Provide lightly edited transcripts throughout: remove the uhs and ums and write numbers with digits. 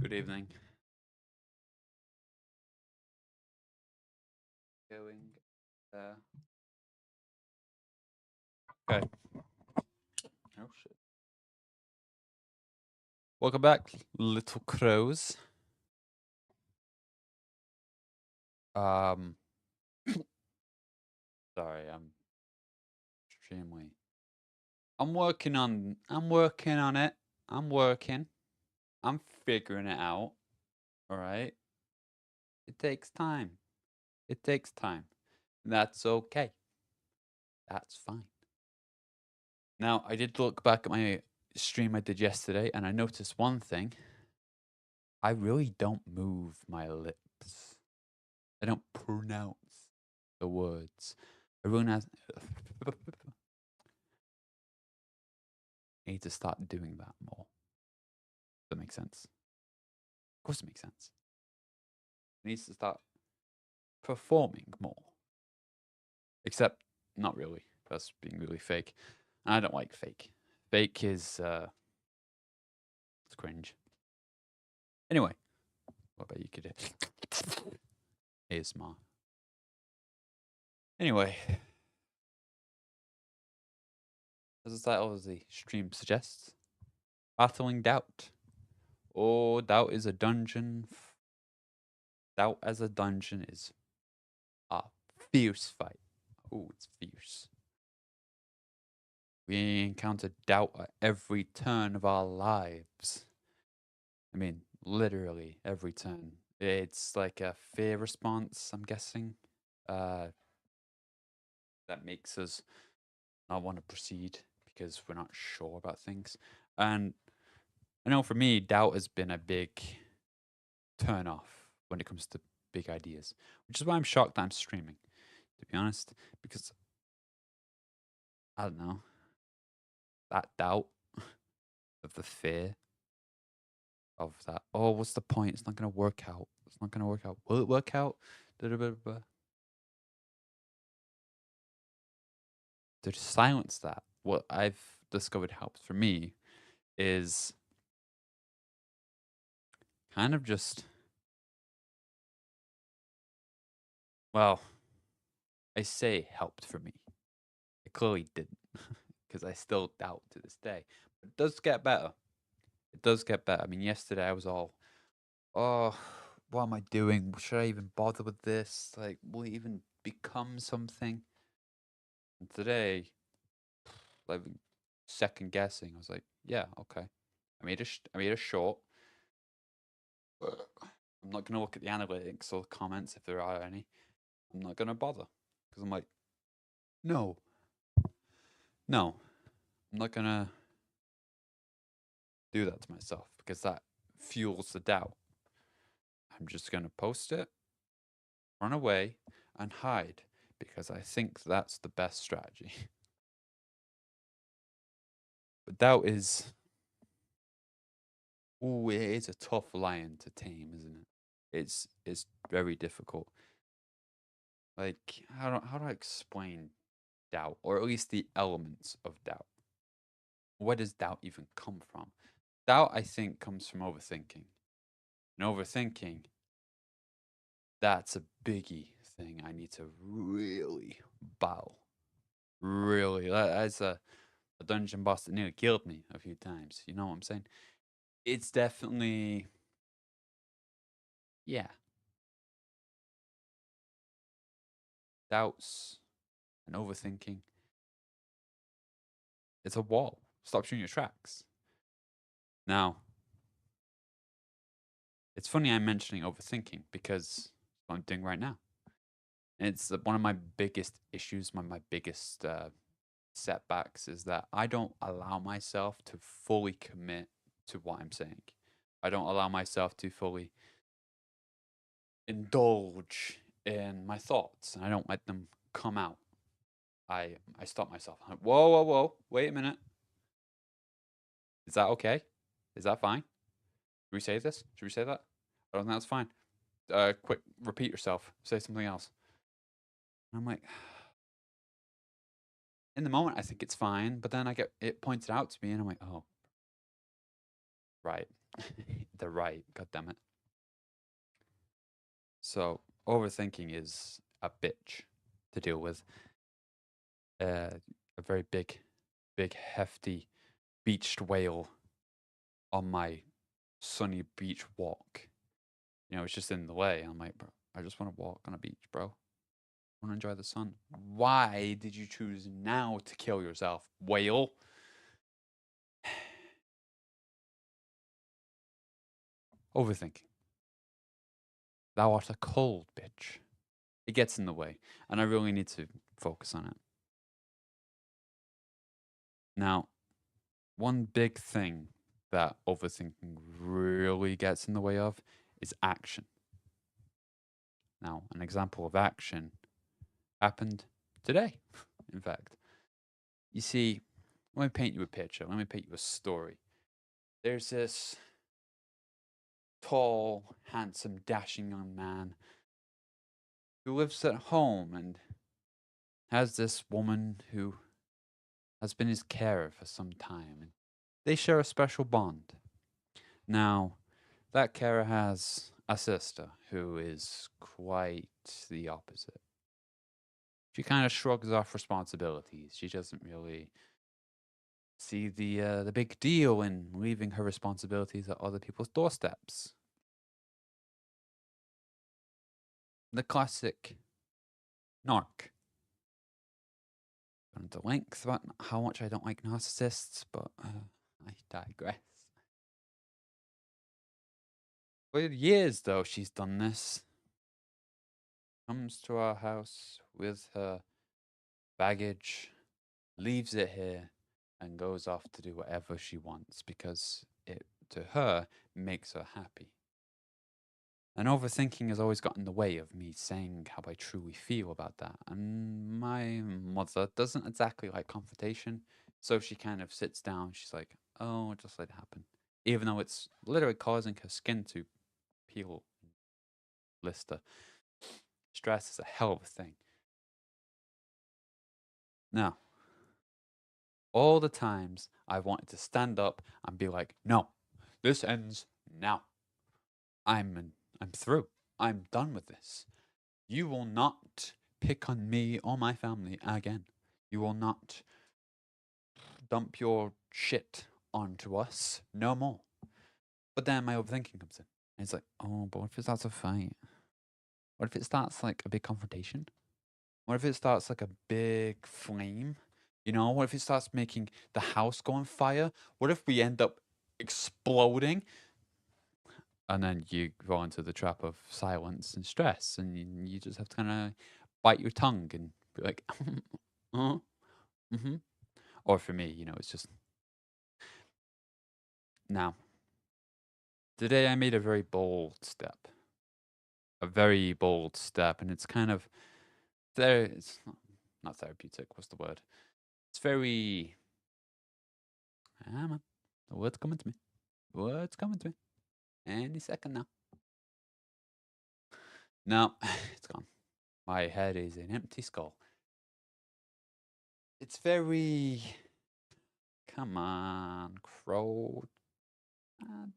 Good evening. Going. Okay. Oh shit. Welcome back, little crows. Um. Sorry, I'm extremely. I'm working on. I'm working on it. I'm working. I'm figuring it out. All right. It takes time. It takes time. That's okay. That's fine. Now, I did look back at my stream I did yesterday, and I noticed one thing. I really don't move my lips. I don't pronounce the words. Everyone has. I need to start doing that more. Does that make sense? Of course, it makes sense. I need to start performing more. Except, not really. That's being really fake. And I don't like fake. Fake is it's cringe. Anyway, what about you could ASMR. Anyway, as the title of the stream suggests, battling doubt. Oh, doubt is a dungeon. Doubt as a dungeon is a fierce fight. Oh, it's fierce. We encounter doubt at every turn of our lives. I mean, literally every turn. It's like a fear response, I'm guessing, that makes us not want to proceed because we're not sure about things. And I know for me, doubt has been a big turn off when it comes to big ideas, which is why I'm shocked that I'm streaming, to be honest, because I don't know, that doubt of the fear of that. Oh, what's the point? It's not going to work out. It's not going to work out. Will it work out? To silence that, what I've discovered helps for me is kind of just, well, I say helped for me. It clearly didn't because I still doubt to this day. But it does get better. It does get better. I mean, yesterday I was all, oh, what am I doing? Should I even bother with this? Like, will it even become something? And today, like second guessing, I was like, yeah, okay. I made a short. I'm not gonna look at the analytics or the comments if there are any. I'm not gonna bother because I'm like, no, no, I'm not gonna do that to myself because that fuels the doubt. I'm just gonna post it, run away, and hide because I think that's the best strategy. But doubt is, ooh, it is a tough lion to tame, isn't it? It's very difficult. Like how do I explain doubt, or at least the elements of doubt? Where does doubt even come from? Doubt, I think, comes from overthinking. And overthinking, that's a biggie thing I need to really battle. Really. That's a dungeon boss that nearly killed me a few times. You know what I'm saying? It's definitely, yeah, doubts and overthinking. It's a wall. Stops you in your tracks. Now, it's funny I'm mentioning overthinking because what I'm doing right now. And it's one of my biggest issues, my biggest setbacks is that I don't allow myself to fully commit to what I'm saying. I don't allow myself to fully indulge in my thoughts and I don't let them come out. I stop myself. I'm like, whoa, whoa, whoa. Wait a minute. Is that okay? Is that fine? Should we say this? Should we say that? I don't think that's fine. Quick, repeat yourself. Say something else. And I'm like, in the moment, I think it's fine, but then I get it pointed out to me, and I'm like, oh, Right. The right. God damn it. So overthinking is a bitch to deal with. A very big, hefty beached whale on my sunny beach walk. You know, it's just in the way. I'm like, bro, I just want to walk on a beach, bro. I want to enjoy the sun. Why did you choose now to kill yourself, whale? Overthinking. Thou art a cold bitch. It gets in the way, and I really need to focus on it. Now, one big thing that overthinking really gets in the way of is action. Now, an example of action happened today, in fact. You see, let me paint you a picture. Let me paint you a story. There's this tall, handsome, dashing young man who lives at home and has this woman who has been his carer for some time. And they share a special bond. Now, that carer has a sister who is quite the opposite. She kind of shrugs off responsibilities. She doesn't really see the big deal in leaving her responsibilities at other people's doorsteps. The classic narc. Gone into length about how much I don't like narcissists, but I digress. For years, though, she's done this. Comes to our house with her baggage, leaves it here, and goes off to do whatever she wants because it, to her, makes her happy. And overthinking has always got in the way of me saying how I truly feel about that. And my mother doesn't exactly like confrontation, so she kind of sits down. She's like, "Oh, just let it happen," even though it's literally causing her skin to peel, blister. Stress is a hell of a thing. Now, all the times I've wanted to stand up and be like, "No, this ends now. I'm through. I'm done with this. You will not pick on me or my family again. You will not dump your shit onto us no more." But then my overthinking comes in. And it's like, oh, but what if it starts a fight? What if it starts like a big confrontation? What if it starts like a big flame? You know, what if it starts making the house go on fire? What if we end up exploding? And then you fall into the trap of silence and stress, and you just have to kind of bite your tongue and be like, uh, mm-hmm. Or for me, you know, it's just now. Today I made a very bold step, a very bold step, and it's kind of there. It's not therapeutic. What's the word? It's very. Ah, man, the word's coming to me. The word's coming to me. Any second now. No, it's gone. My head is an empty skull. It's very. Come on, crow.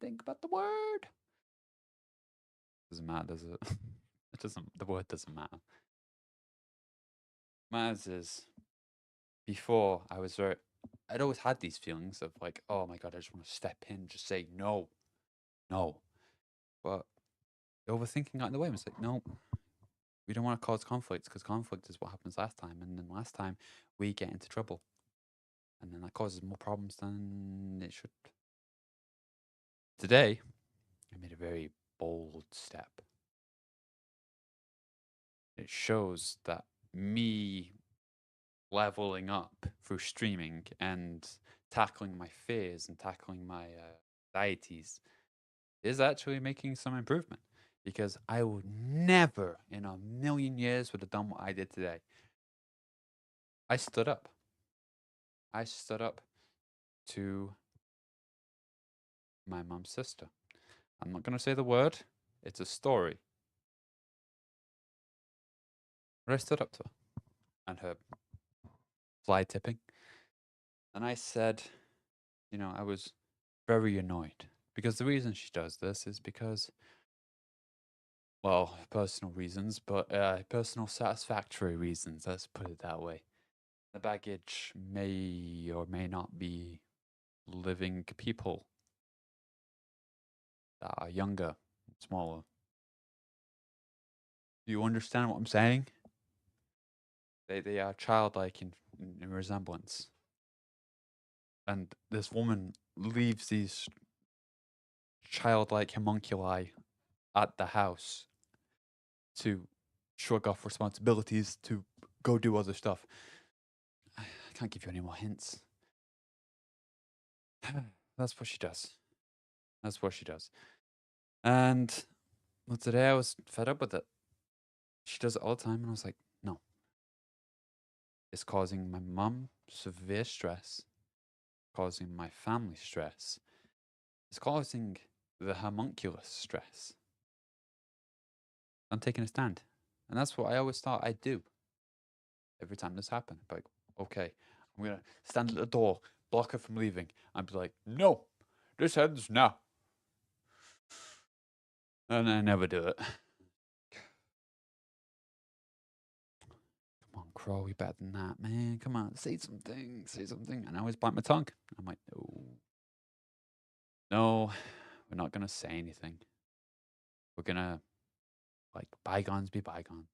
Think about the word. Doesn't matter, does it? It doesn't. The word doesn't matter. Matters is before I was very. I'd always had these feelings of like, oh my god, I just want to step in, just say no, no. But overthinking got in the way. I was like, no, we don't want to cause conflicts because conflict is what happens last time, and then last time we get into trouble, and then that causes more problems than it should. Today, I made a very bold step. It shows that me leveling up through streaming and tackling my fears and tackling my anxieties is actually making some improvement because I would never in a million years would have done what I did today. I stood up. I stood up to my mum's sister. I'm not going to say the word, it's a story. But I stood up to her and her fly tipping. And I said, you know, I was very annoyed Because the reason she does this is because, well, personal reasons, but personal satisfactory reasons, let's put it that way. The baggage may or may not be living people that are younger, smaller. Do you understand what I'm saying? They are childlike in resemblance. And this woman leaves these childlike homunculi at the house to shrug off responsibilities to go do other stuff. I can't give you any more hints. That's what she does. That's what she does. And well, today I was fed up with it. She does it all the time, and I was like, no. It's causing my mum severe stress, causing my family stress. It's causing the homunculus stress. I'm taking a stand. And that's what I always thought I'd do every time this happened. Like, okay, I'm going to stand at the door, block her from leaving. I'd be like, no, this ends now. And I never do it. Come on, Crow, you better than that, man. Come on, say something, say something. And I always bite my tongue. I'm like, no, we're not going to say anything. We're going to, like, bygones be bygones.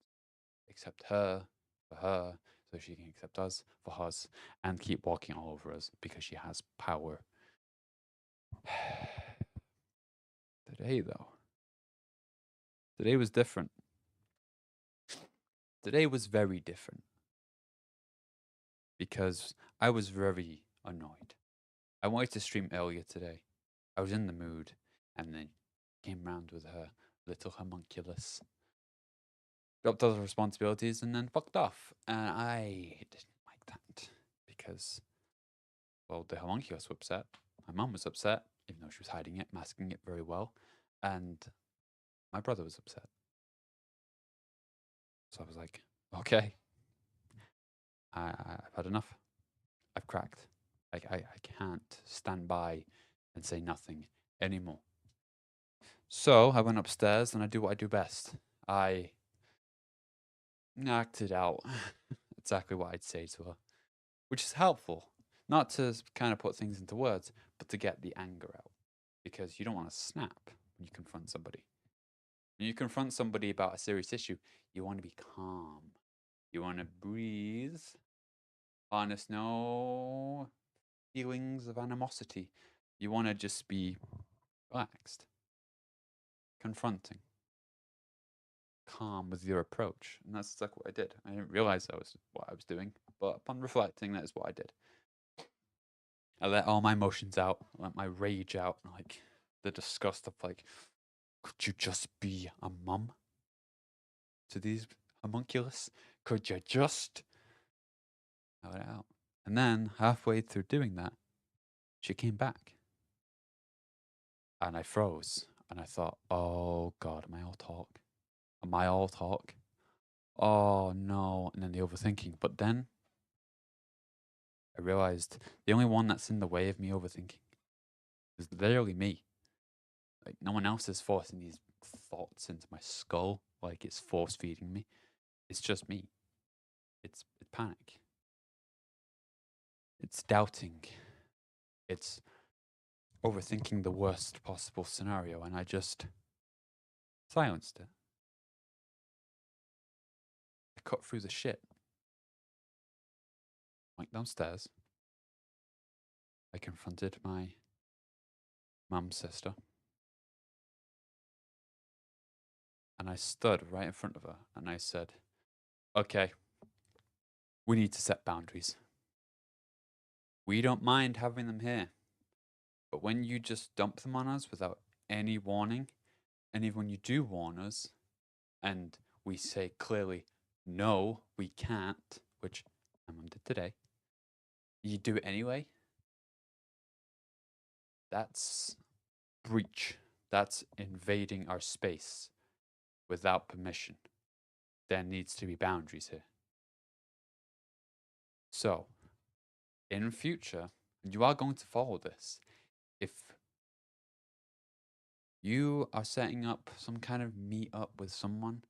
Accept her for her so she can accept us for us and keep walking all over us because she has power. Today, though, today was different. Today was very different because I was very annoyed. I wanted to stream earlier today. I was in the mood and then came round with her little homunculus, dropped other responsibilities, and then fucked off. And I didn't like that because, well, the homunculus was upset. My mum was upset, even though she was hiding it, masking it very well. And my brother was upset. So I was like, okay, I've had enough. I've cracked. I can't stand by and say nothing anymore. So I went upstairs and I do what I do best. I acted out exactly what I'd say to her, which is helpful. Not to kind of put things into words, but to get the anger out. Because you don't want to snap when you confront somebody. When you confront somebody about a serious issue, you want to be calm. You want to breathe. Harness no feelings of animosity. You want to just be relaxed, confronting, calm with your approach. And that's exactly what I did. I didn't realize that was what I was doing, but upon reflecting, that is what I did. I let all my emotions out, I let my rage out, like the disgust of like, could you just be a mum to these homunculus? Could you just let it out? And then halfway through doing that, she came back. And I froze and I thought, oh God, am I all talk? Am I all talk? Oh no. And then the overthinking. But then I realized the only one that's in the way of me overthinking is literally me. Like no one else is forcing these thoughts into my skull like it's force feeding me. It's just me. It's panic. It's doubting. It's overthinking the worst possible scenario, and I just silenced it. I cut through the shit. Went downstairs. I confronted my mum's sister. And I stood right in front of her and I said, okay, we need to set boundaries. We don't mind having them here. But when you just dump them on us without any warning, and even when you do warn us, and we say clearly, no, we can't, which my mum did today, you do it anyway, that's breach. That's invading our space without permission. There needs to be boundaries here. So, in future, you are going to follow this. If You are setting up some kind of meet up with someone.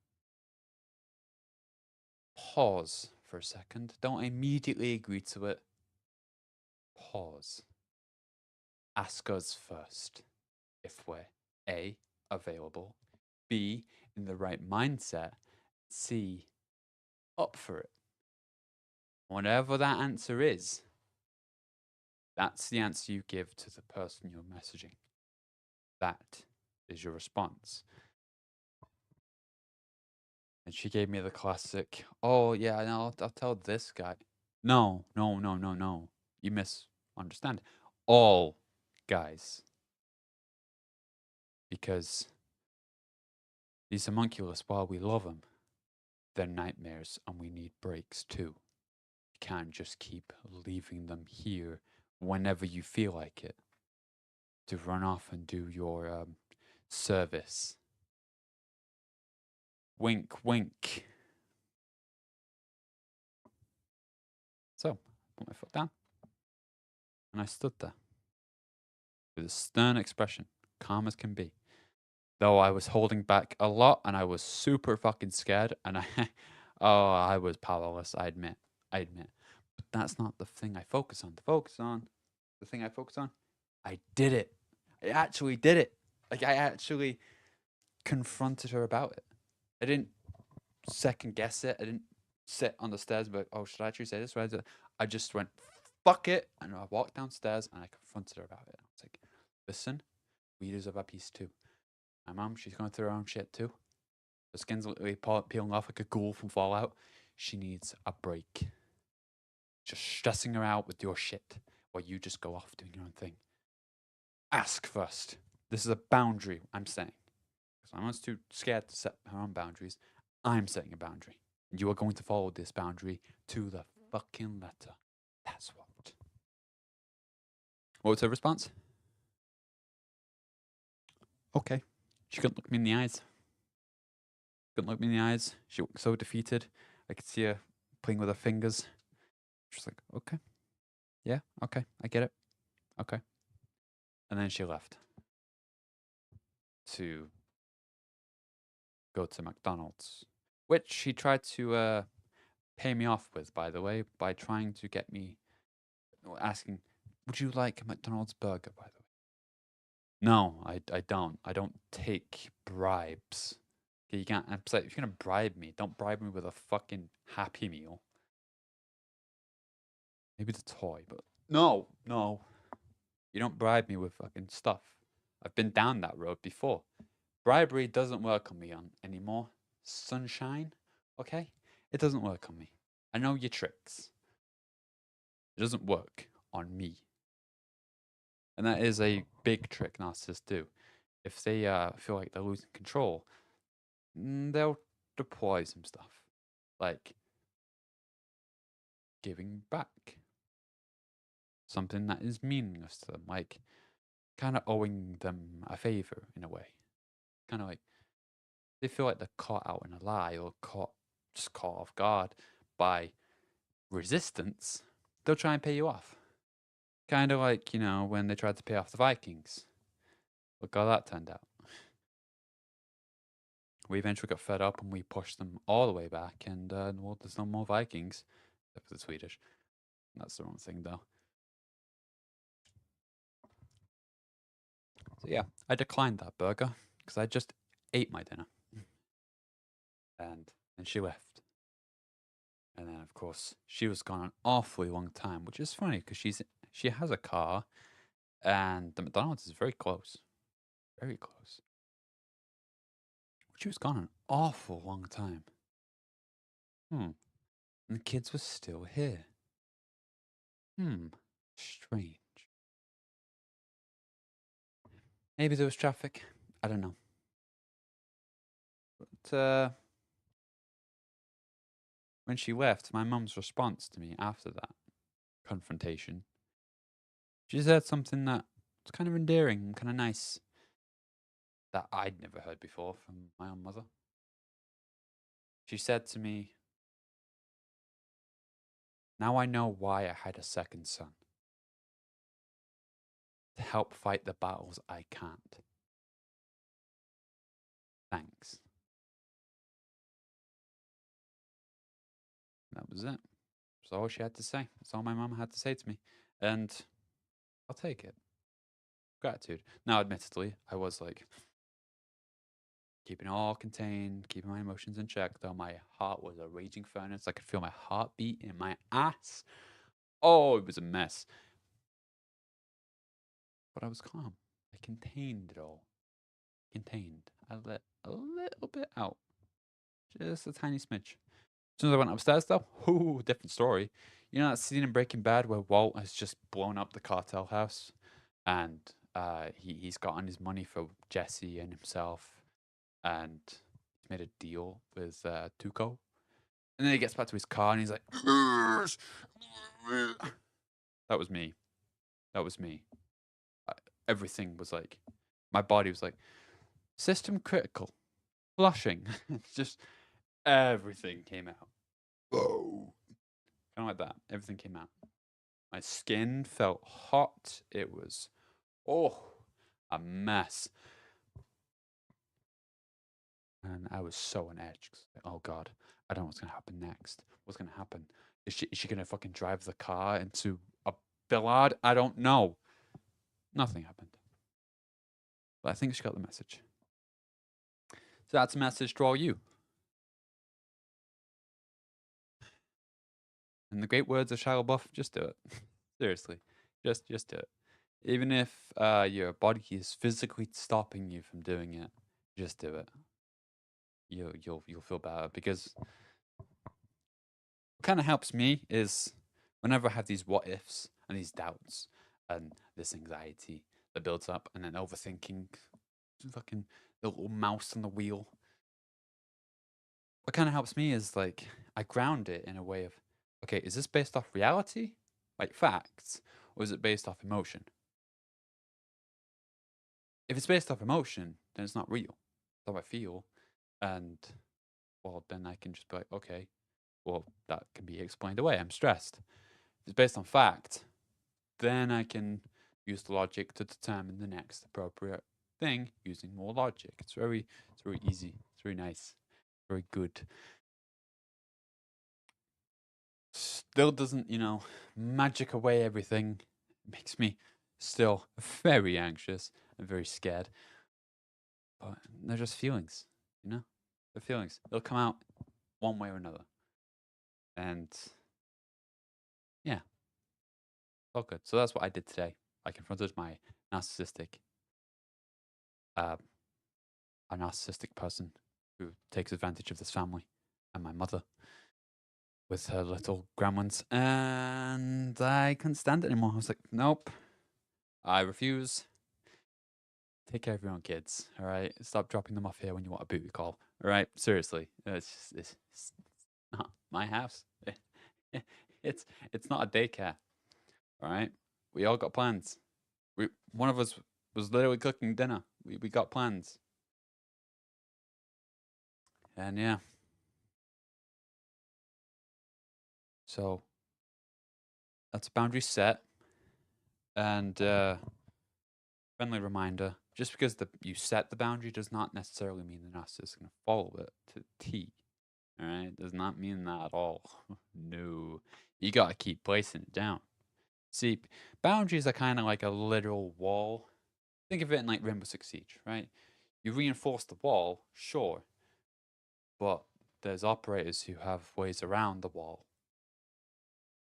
Pause for a second. Don't immediately agree to it. Pause. Ask us first if we're A, available, B, in the right mindset, C, up for it. Whatever that answer is, that's the answer you give to the person you're messaging. That is your response. And she gave me the classic, oh, yeah, no, I'll tell this guy. No, no, no, no, no. You misunderstand. All guys. Because these homunculus, while we love them, they're nightmares and we need breaks too. You can't just keep leaving them here whenever you feel like it to run off and do your service. Wink, wink. So, put my foot down and I stood there with a stern expression, calm as can be. Though I was holding back a lot and I was super fucking scared and I was powerless, I admit. But that's not the thing I focus on. The thing I focus on, I did it. I actually did it. Like, I actually confronted her about it. I didn't second guess it. I didn't sit on the stairs and be like, oh, should I actually say this? I just went, fuck it. And I walked downstairs and I confronted her about it. I was like, listen, we deserve a piece too. My mom, she's going through her own shit too. Her skin's literally peeling off like a ghoul from Fallout. She needs a break. Just stressing her out with your shit while you just go off doing your own thing. Ask first. This is a boundary I'm setting. Because my mom's too scared to set her own boundaries. I'm setting a boundary. And you are going to follow this boundary to the fucking letter. That's what. What was her response? Okay. She couldn't look me in the eyes. Couldn't look me in the eyes. She looked so defeated. I could see her playing with her fingers. She's like, okay. Yeah, okay. I get it. Okay. And then she left to go to McDonald's, which she tried to pay me off with, by the way, by trying to get me asking, would you like a McDonald's burger, by the way? No, I don't. I don't take bribes. Okay, you can't. I'm like, if you're gonna bribe me, don't bribe me with a fucking Happy Meal. Maybe the toy, but no, no. You don't bribe me with fucking stuff. I've been down that road before. Bribery doesn't work on me anymore. Sunshine, okay? It doesn't work on me. I know your tricks. It doesn't work on me. And that is a big trick narcissists do. If they feel like they're losing control, they'll deploy some stuff. Like giving back. Something that is meaningless to them. Like kind of owing them a favor in a way. Kind of like they feel like they're caught out in a lie or just caught off guard by resistance, they'll try and pay you off. Kind of like, when they tried to pay off the Vikings. Look how that turned out. We eventually got fed up and we pushed them all the way back, and well, there's no more Vikings, except for the Swedish. That's the wrong thing, though. So yeah, I declined that burger because I just ate my dinner, and she left. And then, of course, she was gone an awfully long time, which is funny because she has a car, and the McDonald's is very close, very close. She was gone an awful long time. And the kids were still here. Strange. Maybe there was traffic. I don't know. But when she left, my mum's response to me after that confrontation, she said something that was kind of endearing and kind of nice that I'd never heard before from my own mother. She said to me, now I know why I had a second son. To help fight the battles I can't. Thanks. That was it. That's all she had to say. That's all my mum had to say to me. And I'll take it. Gratitude. Now, admittedly, I was like keeping it all contained, keeping my emotions in check, though my heart was a raging furnace. I could feel my heartbeat in my ass. Oh, it was a mess. But I was calm. I contained it all. Contained. I let a little bit out. Just a tiny smidge. As soon as I went upstairs, though, ooh, different story. You know that scene in Breaking Bad where Walt has just blown up the cartel house, and he's gotten his money for Jesse and himself, and he's made a deal with Tuco, and then he gets back to his car and he's like, "That was me. That was me." I, everything was like, my body was like, system critical, flushing. It's just everything came out. Whoa. Kind of like that. Everything came out. My skin felt hot. It was, oh, a mess. And I was so on edge. Oh God, I don't know what's gonna happen next. What's gonna happen? Is she gonna fucking drive the car into a billard? I don't know. Nothing happened. But I think she got the message. So that's a message to all you. In the great words of Shia LaBeouf, just do it. Seriously, just do it. Even if your body is physically stopping you from doing it, just do it. You'll feel better, because what kind of helps me is whenever I have these what ifs and these doubts and this anxiety that builds up, and then overthinking, fucking the little mouse on the wheel. What kind of helps me is like I ground it in a way of, okay, is this based off reality, like facts, or is it based off emotion? If it's based off emotion, then it's not real. It's how I feel, and well, then I can just be like, okay, well, that can be explained away. I'm stressed. If it's based on fact, then I can use the logic to determine the next appropriate thing using more logic. It's very easy. It's very nice. Very good. Still doesn't, magic away everything. It makes me still very anxious and very scared. But they're just feelings, you know? They're feelings. They'll come out one way or another. And yeah, all good. So that's what I did today. I confronted my narcissistic, uh, a narcissistic person who takes advantage of this family and my mother with her little gremlins, and I couldn't stand it anymore. I was like, nope, I refuse. Take care of your own kids, all right? Stop dropping them off here when you want a booty call, all right? Seriously, it's not my house. It's not a daycare, all right? We all got plans. One of us was literally cooking dinner. We got plans, and yeah. So that's a boundary set, and friendly reminder: just because you set the boundary does not necessarily mean the narcissist is going to follow it to the T. All right, does not mean that at all. No, you gotta keep placing it down. See, boundaries are kind of like a literal wall. Think of it in like Rainbow Six Siege, right? You reinforce the wall, sure, but there's operators who have ways around the wall.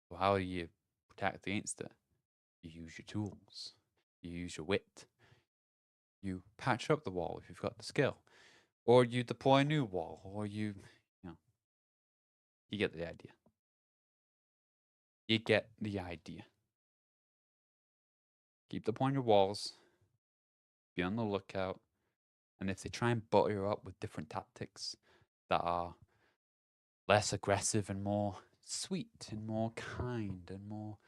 So how do you protect against it? You use your tools. You use your wit. You patch up the wall if you've got the skill, or you deploy a new wall, or you get the idea. You get the idea. Keep deploying your walls. Be on the lookout. And if they try and butter you up with different tactics that are less aggressive and more sweet and more kind and more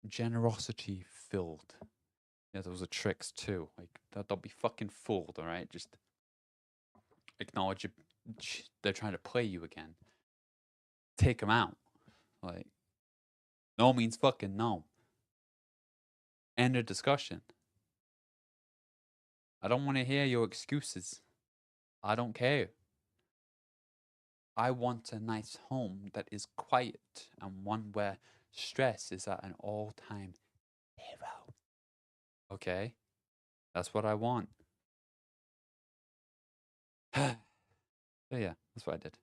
generosity filled. Yeah, those are tricks too. Like, don't be fucking fooled, all right? Just acknowledge they're trying to play you again. Take them out. Like, no means fucking no. End of discussion. I don't want to hear your excuses. I don't care. I want a nice home that is quiet and one where stress is at an all-time zero. Okay? That's what I want. So yeah, that's what I did.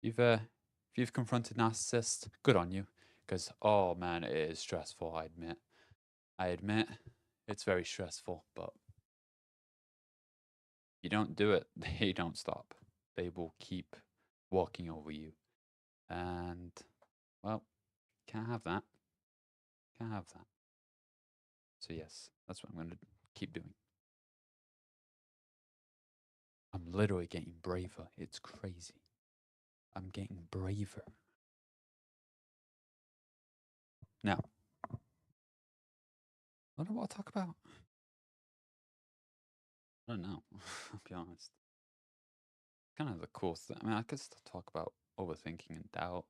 If you've confronted narcissists, good on you. Because oh man, it is stressful, I admit. I admit it's very stressful, but you don't do it, they don't stop. They will keep walking over you. And well, can't have that. Can't have that. So yes, that's what I'm gonna keep doing. I'm literally getting braver. It's crazy. I'm getting braver. Now, what do I talk about? I don't know. I'll be honest. Kind of the cool thing. I mean, I could still talk about overthinking and doubt,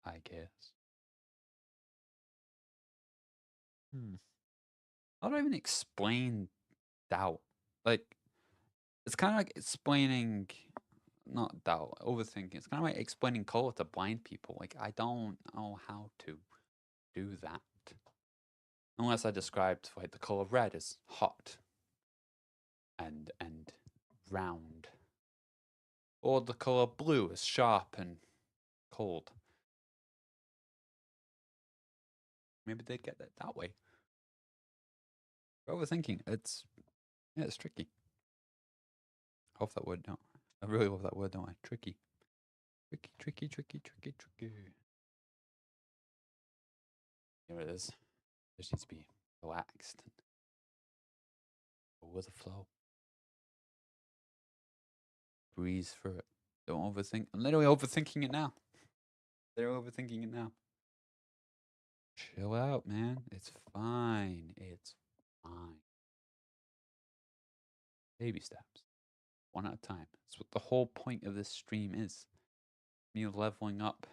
I guess. Hmm. How do I even explain doubt? Like, it's kind of like explaining, not doubt, overthinking. It's kind of like explaining color to blind people. Like, I don't know how to do that. Unless I described, like, the color red as hot and round. Or the color blue as sharp and cold. Maybe they'd get it that way. Overthinking, it's tricky. I love that word, don't I? I really love that word, don't I? Tricky. Tricky, tricky, tricky, tricky, tricky. Here it is. Just needs to be relaxed and go with the flow. Breeze through it. Don't overthink. I'm literally overthinking it now. They're overthinking it now. Chill out, man. It's fine. It's fine. Baby steps. One at a time. That's what the whole point of this stream is. Me leveling up.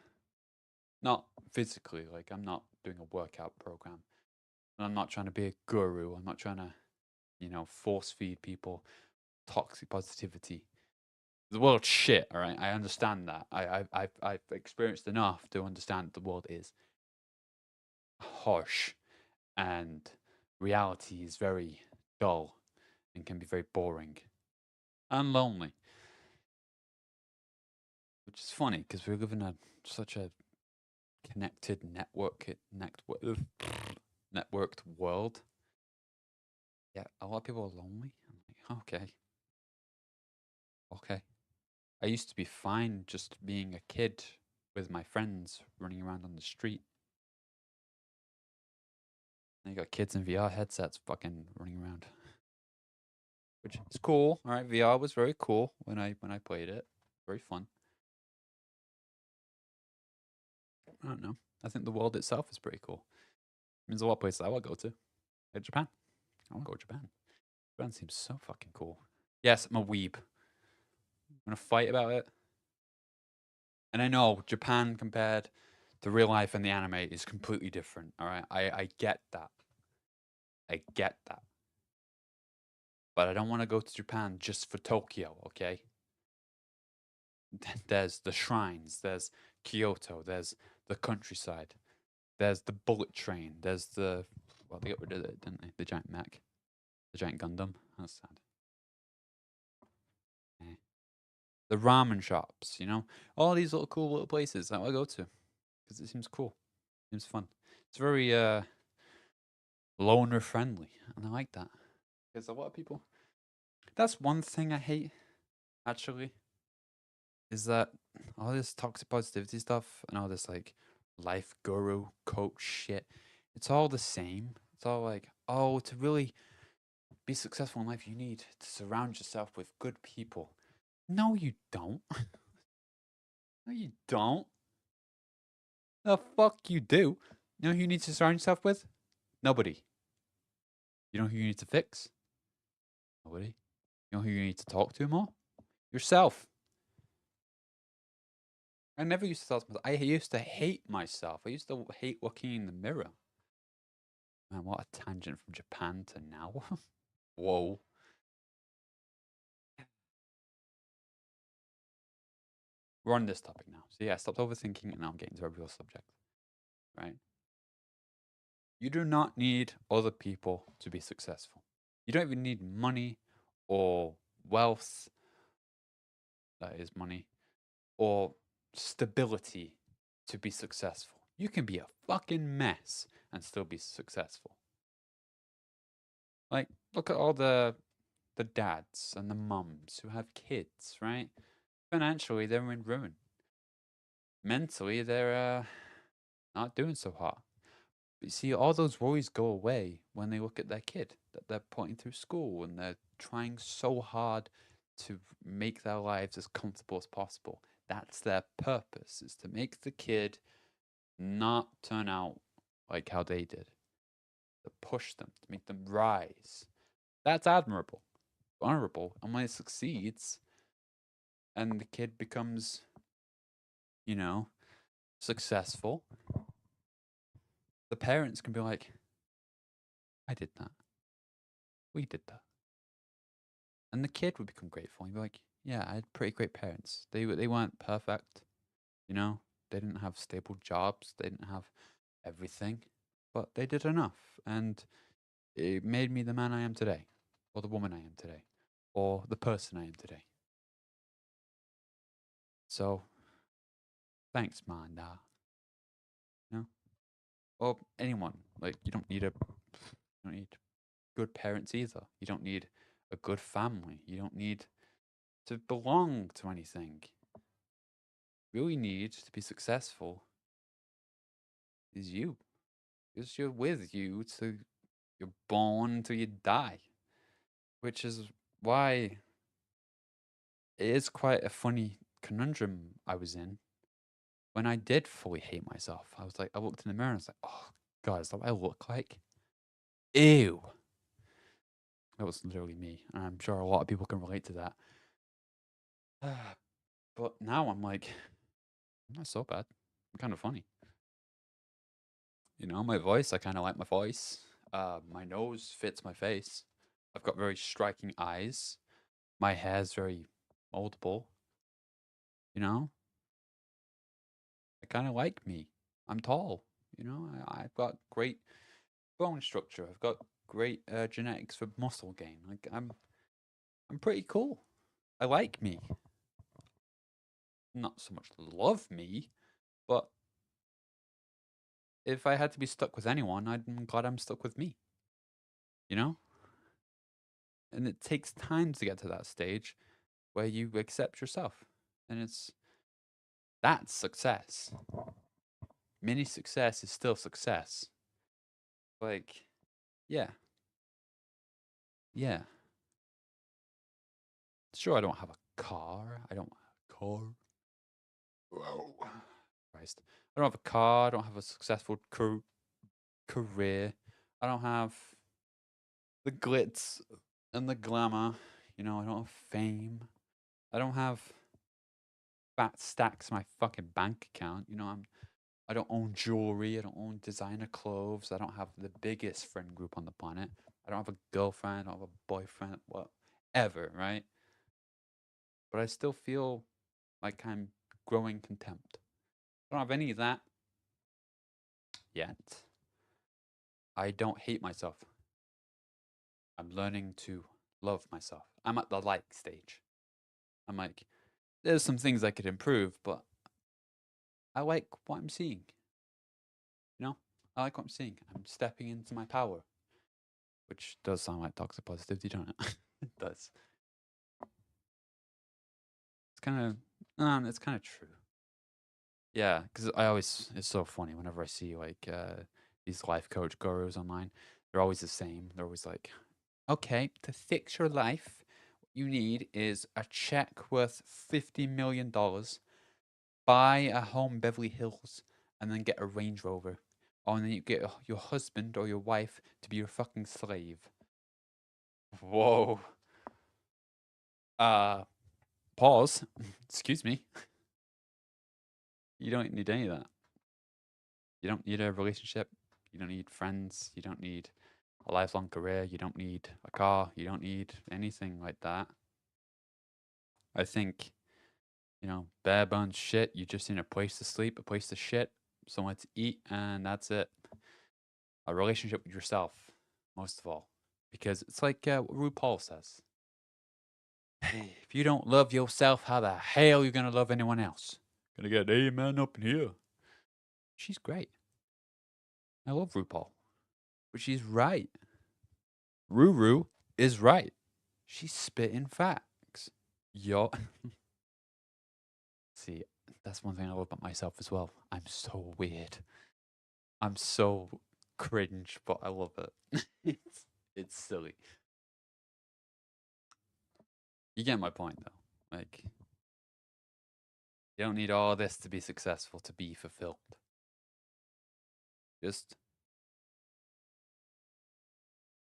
Not physically, like I'm not doing a workout program. I'm not trying to be a guru. I'm not trying to, force feed people toxic positivity. The world's shit, all right? I understand that. I've experienced enough to understand that the world is harsh and reality is very dull and can be very boring and lonely. Which is funny because we live in such a connected networked world. Yeah, a lot of people are lonely. I'm like, okay, okay. I used to be fine just being a kid with my friends running around on the street. Now you got kids in VR headsets fucking running around, which is cool. All right, VR was very cool when I played it. Very fun. I don't know. I think the world itself is pretty cool. There's a lot of places I want to go to. Like Japan. I want to go to Japan. Japan seems so fucking cool. Yes, I'm a weeb. I'm gonna fight about it. And I know Japan compared to real life and the anime is completely different. All right, I get that. I get that. But I don't want to go to Japan just for Tokyo. Okay. There's the shrines. There's Kyoto. There's the countryside. There's the bullet train. There's the they got rid of it, didn't they? The giant mech, the giant Gundam. That's sad. Eh. The ramen shops. All these little cool little places that I go to because it seems cool. It seems fun. It's very loner friendly, and I like that because a lot of people. That's one thing I hate actually is that all this toxic positivity stuff and all this like life guru coach shit. It's all the same. It's all like, oh, to really be successful in life, you need to surround yourself with good people. No, you don't. No, you don't. The fuck you do. You know who you need to surround yourself with? Nobody. You know who you need to fix? Nobody. You know who you need to talk to more? Yourself. I never used to talk to myself. I used to hate myself. I used to hate looking in the mirror. Man, what a tangent from Japan to now. Whoa. we're on this topic now. So yeah, I stopped overthinking and now I'm getting to a real subject, right? You do not need other people to be successful. You don't even need money or wealth, that is money, or stability to be successful. You can be a fucking mess and still be successful. Like, look at all the dads and the mums who have kids, right? Financially, they're in ruin. Mentally, they're not doing so hot. But you see, all those worries go away when they look at their kid that they're putting through school and they're trying so hard to make their lives as comfortable as possible. That's their purpose, is to make the kid not turn out like how they did, to push them, to make them rise. That's admirable, honorable. And when it succeeds and the kid becomes, you know, successful, the parents can be like, I did that. We did that. And the kid would become grateful. He'd be like, yeah, I had pretty great parents. They weren't perfect, you know. They didn't have stable jobs. They didn't have everything, but they did enough, and it made me the man I am today, or the woman I am today, or the person I am today. So thanks, man. You know, or anyone. Like you don't need good parents either. You don't need a good family. You don't need to belong to anything. Really need to be successful is you. Because you're with you to you're born till you die. Which is why it is quite a funny conundrum I was in when I did fully hate myself. I was like, I looked in the mirror and I was like, oh God, is that what I look like? Ew. That was literally me. And I'm sure a lot of people can relate to that. But now I'm like, I'm not so bad. I'm kind of funny. You know, my voice, I kind of like my voice. My nose fits my face. I've got very striking eyes. My hair's very moldable. You know, I kind of like me. I'm tall. You know, I've got great bone structure. I've got great genetics for muscle gain. Like I'm pretty cool. I like me. Not so much love me, but if I had to be stuck with anyone, I'm glad I'm stuck with me. You know, and it takes time to get to that stage where you accept yourself, and that's success. Mini success is still success. Like, yeah, yeah. Sure, I don't have a car. I don't have a car. Whoa. Christ. I don't have a car. I don't have a successful career. I don't have the glitz and the glamour. You know, I don't have fame. I don't have fat stacks in my fucking bank account. You know, I don't own jewelry. I don't own designer clothes. I don't have the biggest friend group on the planet. I don't have a girlfriend. I don't have a boyfriend. Whatever, right? But I still feel like I'm growing contempt. I don't have any of that yet. I don't hate myself. I'm learning to love myself. I'm at the like stage. I'm like, there's some things I could improve, but I like what I'm seeing. You know, I like what I'm seeing. I'm stepping into my power, which does sound like toxic positivity, don't it? It does. It's kind of, it's kind of true. Yeah, because it's so funny whenever I see like these life coach gurus online. They're always the same. They're always like, okay, to fix your life, what you need is a check worth $50 million, buy a home in Beverly Hills, and then get a Range Rover. Oh, and then you get your husband or your wife to be your fucking slave. Whoa. Uh, pause. Excuse me. You don't need any of that. You don't need a relationship. You don't need friends. You don't need a lifelong career. You don't need a car. You don't need anything like that. I think You know, bare bones shit. You just need a place to sleep, a place to shit, somewhere to eat, and that's it. A relationship with yourself, most of all. Because it's like what RuPaul says. Hey, if you don't love yourself, how the hell are you gonna love anyone else? Gonna get an amen up in here. She's great. I love RuPaul. But she's right. Ruru is right. She's spitting facts. Yo. See, that's one thing I love about myself as well. I'm so weird. I'm so cringe, but I love it. it's silly. You get my point though. Like, you don't need all this to be successful, to be fulfilled. Just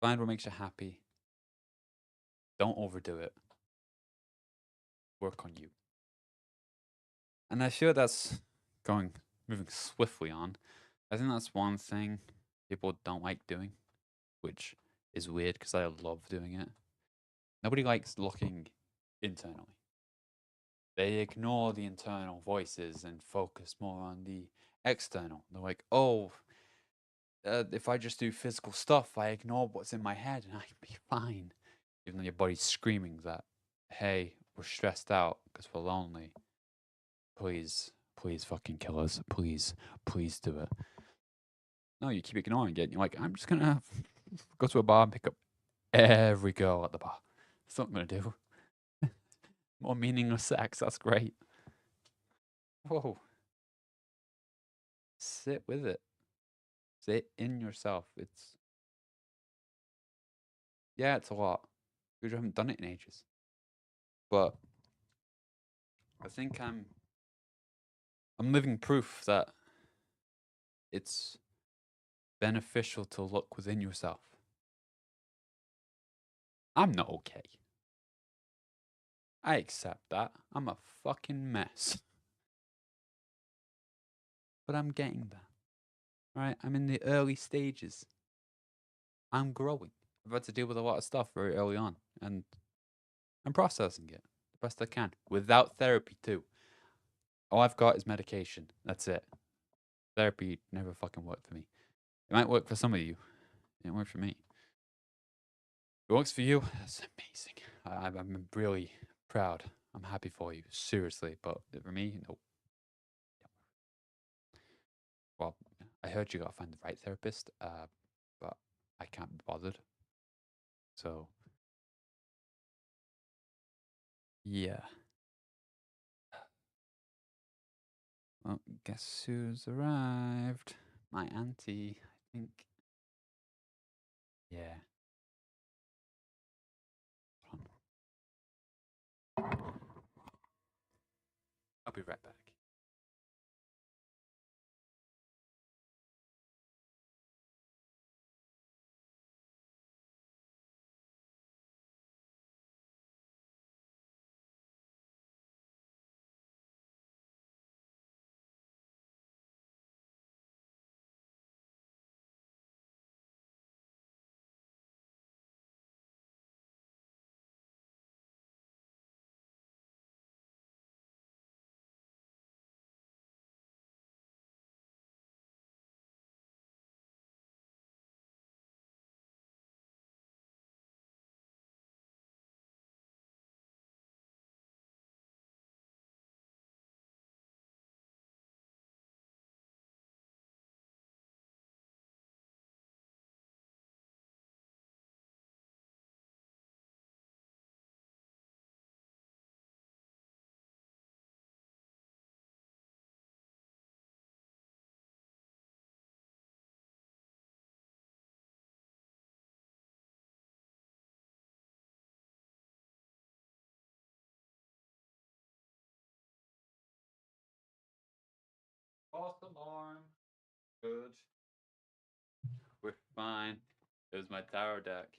find what makes you happy. Don't overdo it. Work on you. And I feel that's moving swiftly on. I think that's one thing people don't like doing, which is weird because I love doing it. Nobody likes looking internally. They ignore the internal voices and focus more on the external. They're like, oh, if I just do physical stuff, I ignore what's in my head and I can be fine. Even though your body's screaming that, hey, we're stressed out because we're lonely. Please, please fucking kill us. Please, please do it. No, you keep ignoring it. And you're like, I'm just going to go to a bar and pick up every girl at the bar. That's what I'm going to do. More meaningless sex. That's great. Whoa. Sit with it. Sit in yourself. Yeah, it's a lot. Because you haven't done it in ages. But I think I'm living proof that it's beneficial to look within yourself. I'm not okay. I accept that. I'm a fucking mess. But I'm getting there. Right? I'm in the early stages. I'm growing. I've had to deal with a lot of stuff very early on. And I'm processing it the best I can. Without therapy too. All I've got is medication. That's it. Therapy never fucking worked for me. It might work for some of you. It didn't work for me. If it works for you, that's amazing. I'm really proud. I'm happy for you. Seriously. But for me, no. Well, I heard you gotta find the right therapist, but I can't be bothered. So, yeah. Well, guess who's arrived? My auntie, I think. Yeah. I'll be right back. False alarm. Good. We're fine. It was my tarot deck.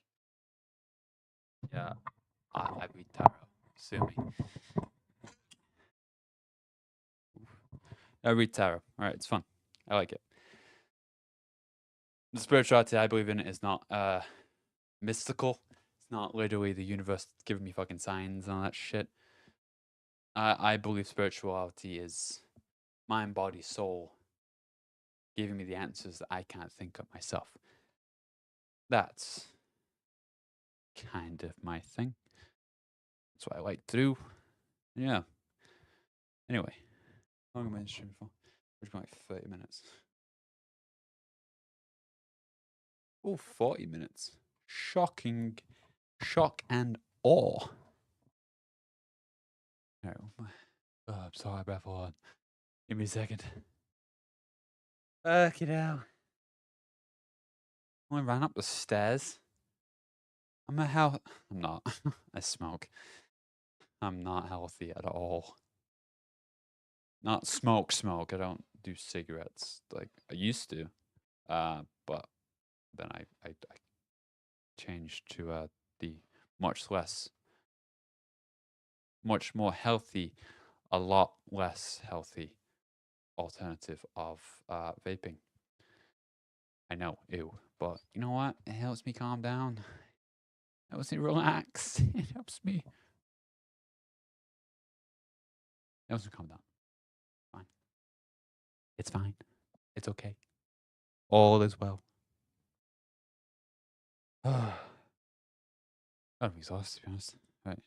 Yeah, I read tarot. Sue me. I read tarot. All right, it's fun. I like it. The spirituality I believe in is not mystical. It's not literally the universe giving me fucking signs and all that shit. I believe spirituality is mind, body, soul giving me the answers that I can't think of myself. That's kind of my thing. That's what I like to do. Yeah. Anyway, how long am I streaming for? We're going like 30 minutes. Oh, 40 minutes. Shocking. Shock and awe. No. Oh, I'm sorry, breath on. Give me a second. Fuck it out. I only ran up the stairs. I'm a health. I'm not. I smoke. I'm not healthy at all. Not smoke. I don't do cigarettes like I used to. But then I changed to the much less, much more healthy, a lot less healthy alternative of vaping. I know, ew, but you know what? It helps me calm down. It helps me relax. It helps me. It helps me calm down. Fine. It's fine. It's okay. All is well. I'm exhausted, to be honest. Right.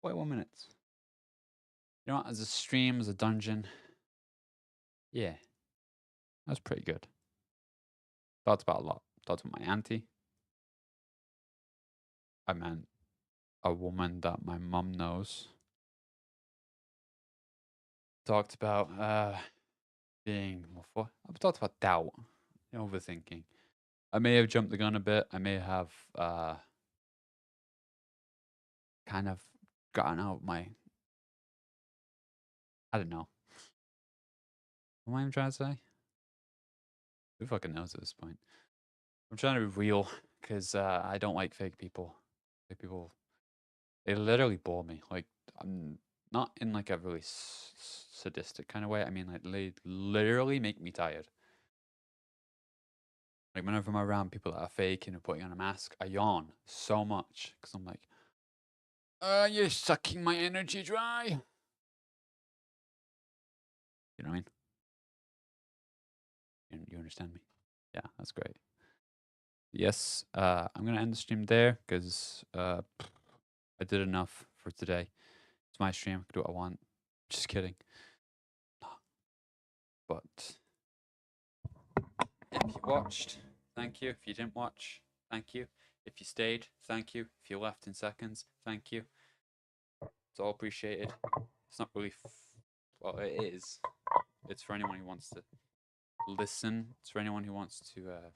41 minutes. You know what? As a stream, as a dungeon, yeah, that's pretty good. Thought about a lot. Thought about my auntie. I meant a woman that my mum knows. Talked about being what? I've talked about doubt, overthinking. I may have jumped the gun a bit. I may have kind of gotten out my. I don't know. What am I trying to say? Who fucking knows at this point? I'm trying to be real because I don't like fake people. Fake people, they literally bore me. Like I'm not in like a really sadistic kind of way. I mean, like they literally make me tired. Like whenever I'm around people that are faking and putting on a mask, I yawn so much because I'm like, you're sucking my energy dry. You know what I mean? You understand me? Yeah, that's great. Yes, I'm gonna end the stream there because I did enough for today. It's my stream. I can do what I want. Just kidding. But if you watched, thank you. If you didn't watch, thank you. If you stayed, thank you. If you left in seconds, thank you. It's all appreciated. It's not really, well, it is. It's for anyone who wants to listen. It's for anyone who wants to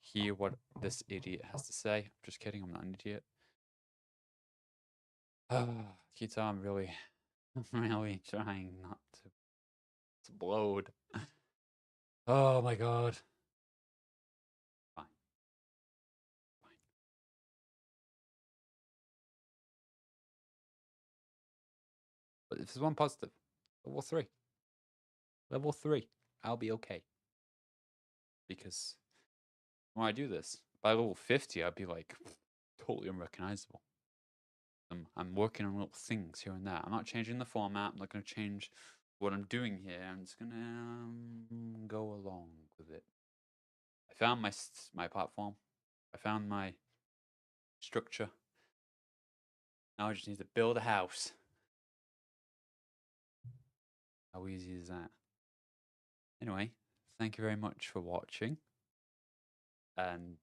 hear what this idiot has to say. I'm just kidding. I'm not an idiot. Kita, I'm really, I'm really trying not to explode. Oh my god. Fine. Fine. But if there's one positive, level 3. Level 3. I'll be okay. Because when I do this, by level 50, I'd be like totally unrecognizable. I'm working on little things here and there. I'm not changing the format. I'm not going to change what I'm doing here. I'm just going to go along with it. I found my platform. I found my structure. Now I just need to build a house. How easy is that? Anyway, thank you very much for watching. And